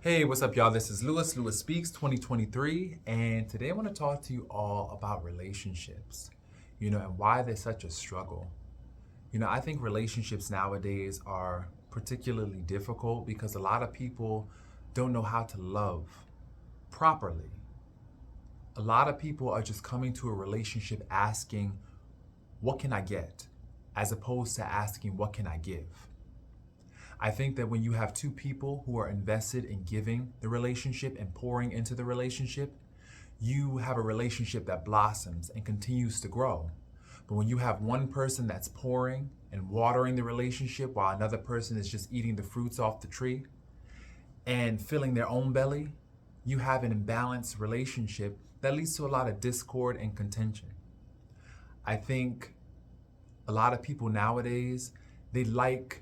Hey, what's up, y'all? This is Lewis Speaks 2023, and today I want to talk to you all about relationships, and why they're such a struggle. I think relationships nowadays are particularly difficult because a lot of people don't know how to love properly. A lot of people are just coming to a relationship asking, what can I get? As opposed to asking, what can I give? I think that when you have two people who are invested in giving the relationship and pouring into the relationship, you have a relationship that blossoms and continues to grow. But when you have one person that's pouring and watering the relationship while another person is just eating the fruits off the tree and filling their own belly, you have an imbalanced relationship that leads to a lot of discord and contention. I think a lot of people nowadays, they like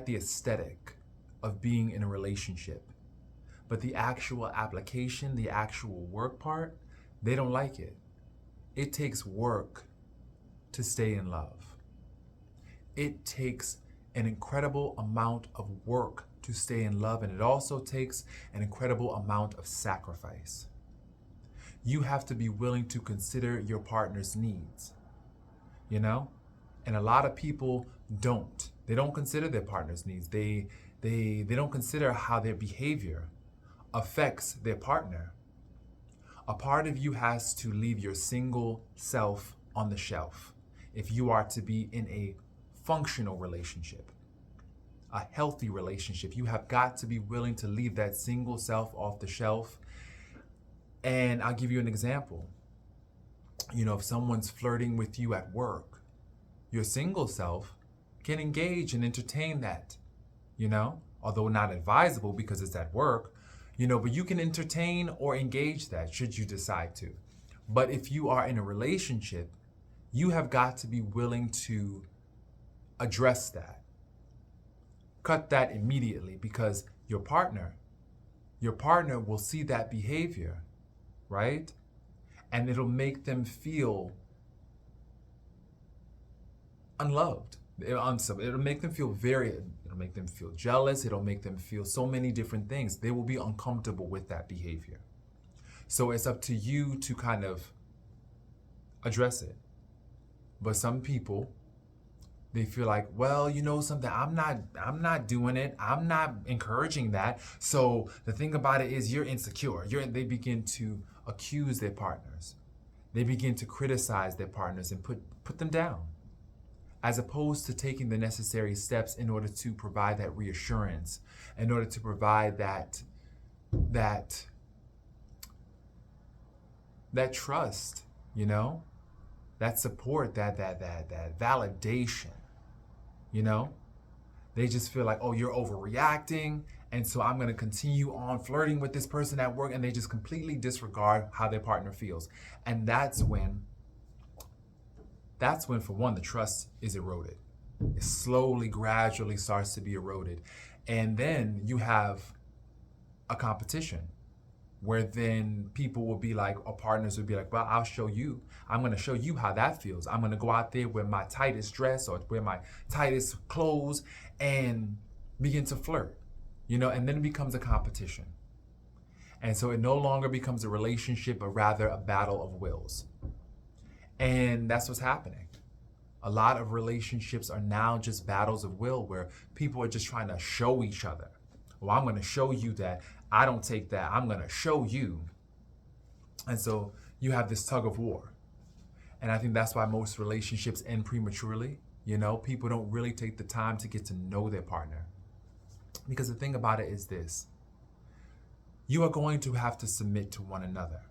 the aesthetic of being in a relationship, but the actual application, the actual work part, they don't like it. It takes work to stay in love. It takes an incredible amount of work to stay in love, and it also takes an incredible amount of sacrifice. You have to be willing to consider your partner's needs, And a lot of people don't. They don't consider their partner's needs. They don't consider how their behavior affects their partner. A part of you has to leave your single self on the shelf if you are to be in a functional relationship, a healthy relationship. You have got to be willing to leave that single self off the shelf. And I'll give you an example. If someone's flirting with you at work, your single self can engage and entertain that, although not advisable because it's at work, but you can entertain or engage that should you decide to. But if you are in a relationship, you have got to be willing to address that. Cut that immediately, because your partner will see that behavior, right? And it'll make them feel unloved. It'll make them feel it'll make them feel jealous. It'll make them feel so many different things. They will be uncomfortable with that behavior. So it's up to you to kind of address it. But some people, they feel like, well, something, I'm not doing it. I'm not encouraging that. So the thing about it is you're insecure. They begin to accuse their partners. They begin to criticize their partners and put them down, as opposed to taking the necessary steps in order to provide that reassurance, in order to provide that trust, that support, that validation, They just feel like, oh, you're overreacting, and so I'm going to continue on flirting with this person at work, and they just completely disregard how their partner feels. And that's when, for one, the trust is eroded. It slowly, gradually starts to be eroded. And then you have a competition where then people will be like, or partners would be like, well, I'll show you. I'm going to show you how that feels. I'm going to go out there with my tightest dress or wear my tightest clothes and begin to flirt, and then it becomes a competition. And so it no longer becomes a relationship, but rather a battle of wills. And that's what's happening. A lot of relationships are now just battles of will, where people are just trying to show each other. Well, I'm going to show you that I don't take that. I'm going to show you. And so you have this tug of war. And I think that's why most relationships end prematurely. People don't really take the time to get to know their partner. Because the thing about it is this: you are going to have to submit to one another.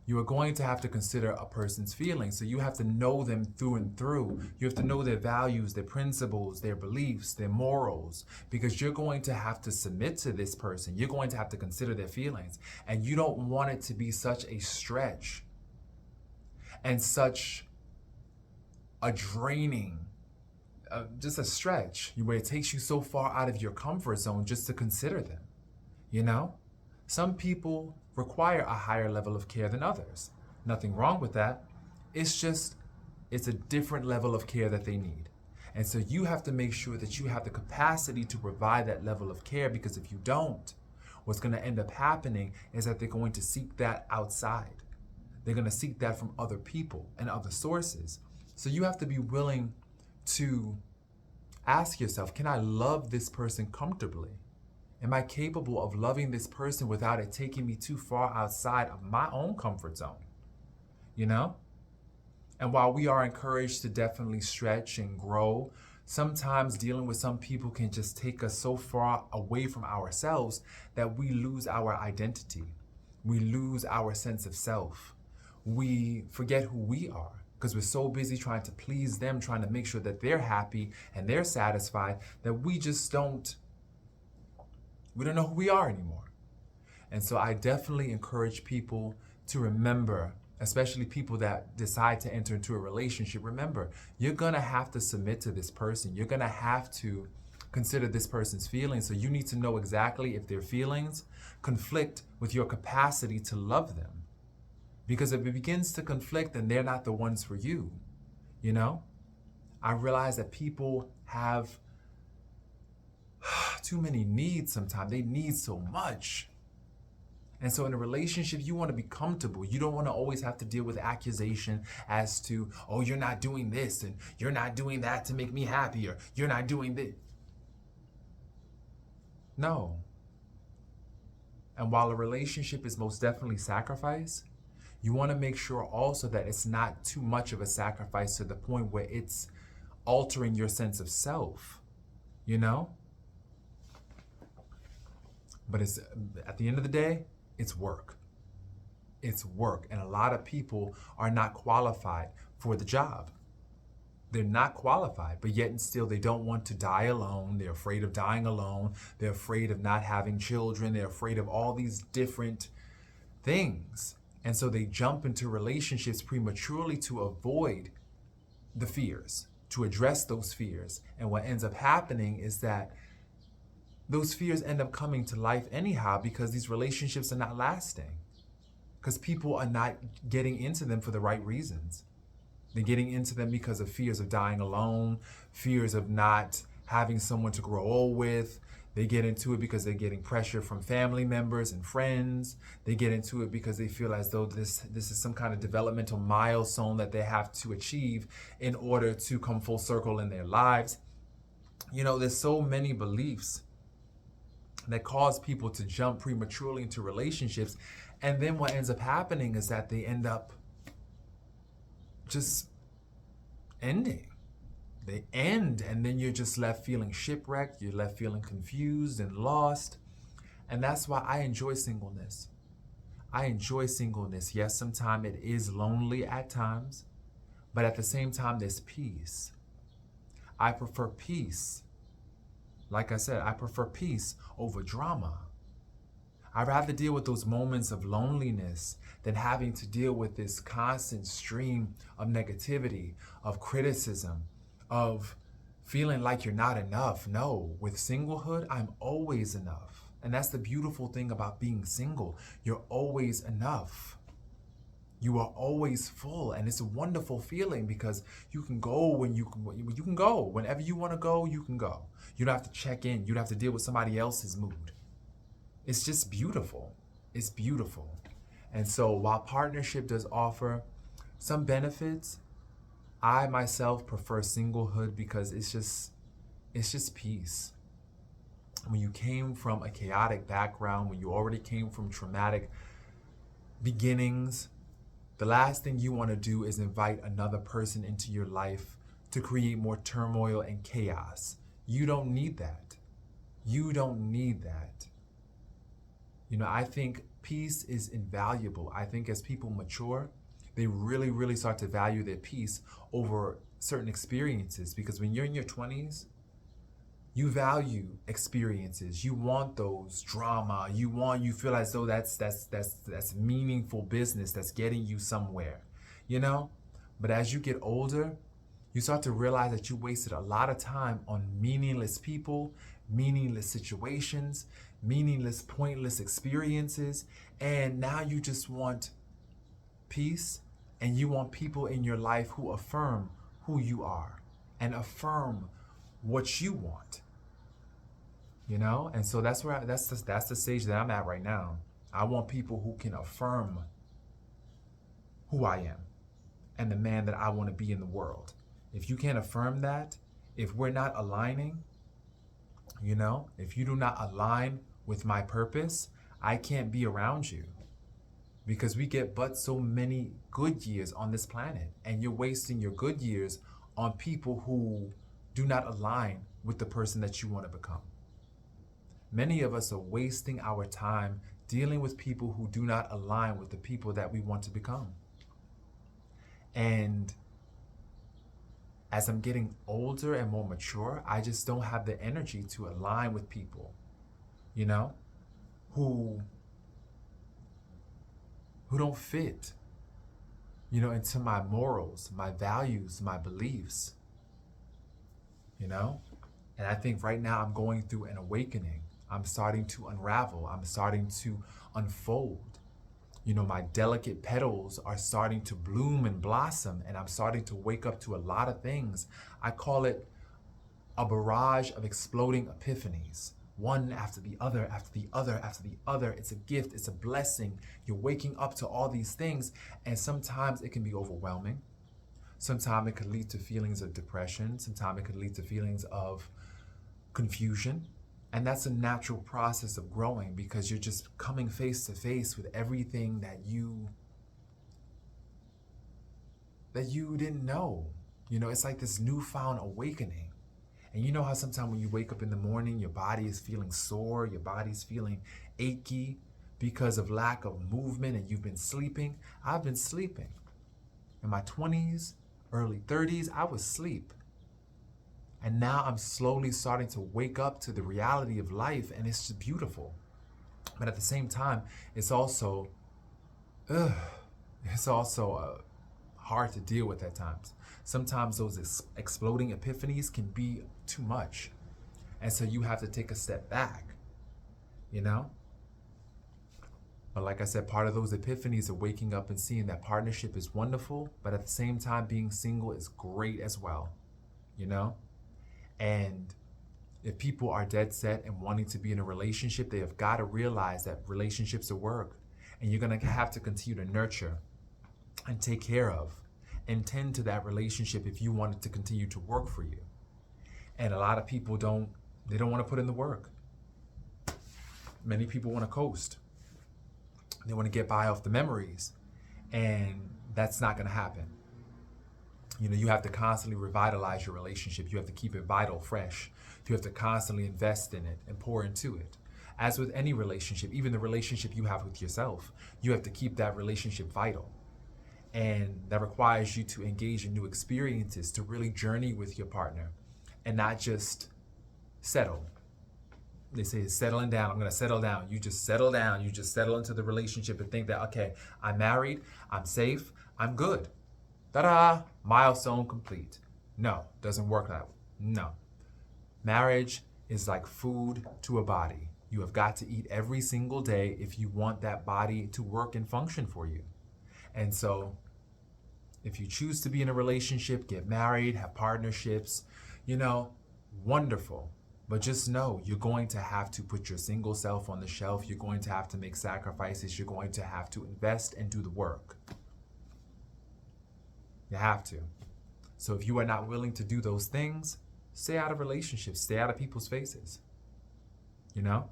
You are going to have to consider a person's feelings. So you have to know them through and through. You have to know their values, their principles, their beliefs, their morals, because you're going to have to submit to this person. You're going to have to consider their feelings. And you don't want it to be such a stretch and such a draining, just a stretch where it takes you so far out of your comfort zone just to consider them. Some people require a higher level of care than others. Nothing wrong with that. It's a different level of care that they need. And so you have to make sure that you have the capacity to provide that level of care, because if you don't, what's going to end up happening is that they're going to seek that outside. They're going to seek that from other people and other sources. So you have to be willing to ask yourself, can I love this person comfortably? Am I capable of loving this person without it taking me too far outside of my own comfort zone? You know? And while we are encouraged to definitely stretch and grow, sometimes dealing with some people can just take us so far away from ourselves that we lose our identity. We lose our sense of self. We forget who we are because we're so busy trying to please them, trying to make sure that they're happy and they're satisfied, that we just don't know who we are anymore. And so I definitely encourage people to remember, especially people that decide to enter into a relationship, remember, you're gonna have to submit to this person. You're gonna have to consider this person's feelings. So you need to know exactly if their feelings conflict with your capacity to love them. Because if it begins to conflict, then they're not the ones for you. You know? I realize that people have too many needs sometimes. They need so much. And so in a relationship, you want to be comfortable. You don't want to always have to deal with accusation as to, oh, you're not doing this and you're not doing that to make me happy, or you're not doing this. No. And while a relationship is most definitely sacrifice, you want to make sure also that it's not too much of a sacrifice to the point where it's altering your sense of self, you know? But it's, at the end of the day, it's work. It's work. And a lot of people are not qualified for the job. They're not qualified, but yet and still they don't want to die alone. They're afraid of dying alone. They're afraid of not having children. They're afraid of all these different things. And so they jump into relationships prematurely to avoid the fears, to address those fears. And what ends up happening is that those fears end up coming to life anyhow, because these relationships are not lasting. Because people are not getting into them for the right reasons. They're getting into them because of fears of dying alone, fears of not having someone to grow old with. They get into it because they're getting pressure from family members and friends. They get into it because they feel as though this is some kind of developmental milestone that they have to achieve in order to come full circle in their lives. You know, there's so many beliefs that cause people to jump prematurely into relationships. And then what ends up happening is that they end up just ending. They end, and then you're just left feeling shipwrecked. You're left feeling confused and lost. And that's why I enjoy singleness. I enjoy singleness. Yes, sometimes it is lonely at times, but at the same time, there's peace. I prefer peace. Like I said, I prefer peace over drama. I'd rather deal with those moments of loneliness than having to deal with this constant stream of negativity, of criticism, of feeling like you're not enough. No, with singlehood, I'm always enough. And that's the beautiful thing about being single. You're always enough. You are always full, and it's a wonderful feeling because you can go when you can go. Whenever you want to go, you can go. You don't have to check in. You don't have to deal with somebody else's mood. It's just beautiful. It's beautiful. And so while partnership does offer some benefits, I myself prefer singlehood because it's just peace. When you came from a chaotic background, when you already came from traumatic beginnings, the last thing you want to do is invite another person into your life to create more turmoil and chaos. You don't need that. You don't need that. You know, I think peace is invaluable. I think as people mature, they really, really start to value their peace over certain experiences, because when you're in your 20s, you value experiences. You want those drama. You feel as though that's meaningful business that's getting you somewhere, you know? But as you get older, you start to realize that you wasted a lot of time on meaningless people, meaningless situations, meaningless, pointless experiences. And now you just want peace, and you want people in your life who affirm who you are. and affirm what you want. You know? And so that's where that's the stage that I'm at right now. I want people who can affirm who I am and the man that I want to be in the world. If you can't affirm that, if we're not aligning, you know, if you do not align with my purpose, I can't be around you, because we get but so many good years on this planet, and you're wasting your good years on people who do not align with the person that you want to become. Many of us are wasting our time dealing with people who do not align with the people that we want to become. And as I'm getting older and more mature, I just don't have the energy to align with people, you know, who don't fit, you know, into my morals, my values, my beliefs, you know? And I think right now I'm going through an awakening. I'm starting to unravel. I'm starting to unfold. You know, my delicate petals are starting to bloom and blossom, and I'm starting to wake up to a lot of things. I call it a barrage of exploding epiphanies, one after the other, after the other, after the other. It's a gift, it's a blessing. You're waking up to all these things, and sometimes it can be overwhelming. Sometimes it could lead to feelings of depression. Sometimes it could lead to feelings of confusion. And that's a natural process of growing, because you're just coming face to face with everything that you didn't know. You know, it's like this newfound awakening. And you know how sometimes when you wake up in the morning, your body is feeling sore, your body's feeling achy because of lack of movement, and you've been sleeping? I've been sleeping. In my 20s, early 30s, I was asleep. And now I'm slowly starting to wake up to the reality of life, and it's just beautiful. But at the same time, it's also hard to deal with at times. Sometimes those exploding epiphanies can be too much. And so you have to take a step back, you know? But like I said, part of those epiphanies are waking up and seeing that partnership is wonderful, but at the same time, being single is great as well, you know? And if people are dead set and wanting to be in a relationship, they have got to realize that relationships are work, and you're going to have to continue to nurture and take care of and tend to that relationship if you want it to continue to work for you. And a lot of people don't want to put in the work. Many people want to coast. They want to get by off the memories, and that's not going to happen. You know, you have to constantly revitalize your relationship. You have to keep it vital, fresh. You have to constantly invest in it and pour into it. As with any relationship, even the relationship you have with yourself, you have to keep that relationship vital. And that requires you to engage in new experiences, to really journey with your partner and not just settle. They say it's settling down. I'm going to settle down. You just settle down. You just settle into the relationship and think that, okay, I'm married, I'm safe, I'm good. Ta-da! Milestone complete. No, doesn't work that way. No. Marriage is like food to a body. You have got to eat every single day if you want that body to work and function for you. And so if you choose to be in a relationship, get married, have partnerships, you know, wonderful. But just know you're going to have to put your single self on the shelf. You're going to have to make sacrifices. You're going to have to invest and do the work. You have to. So if you are not willing to do those things, stay out of relationships, stay out of people's faces. You know?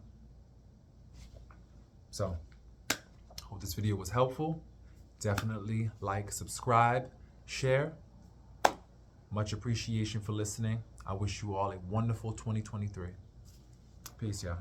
So, hope this video was helpful. Definitely like, subscribe, share. Much appreciation for listening. I wish you all a wonderful 2023. Peace, y'all.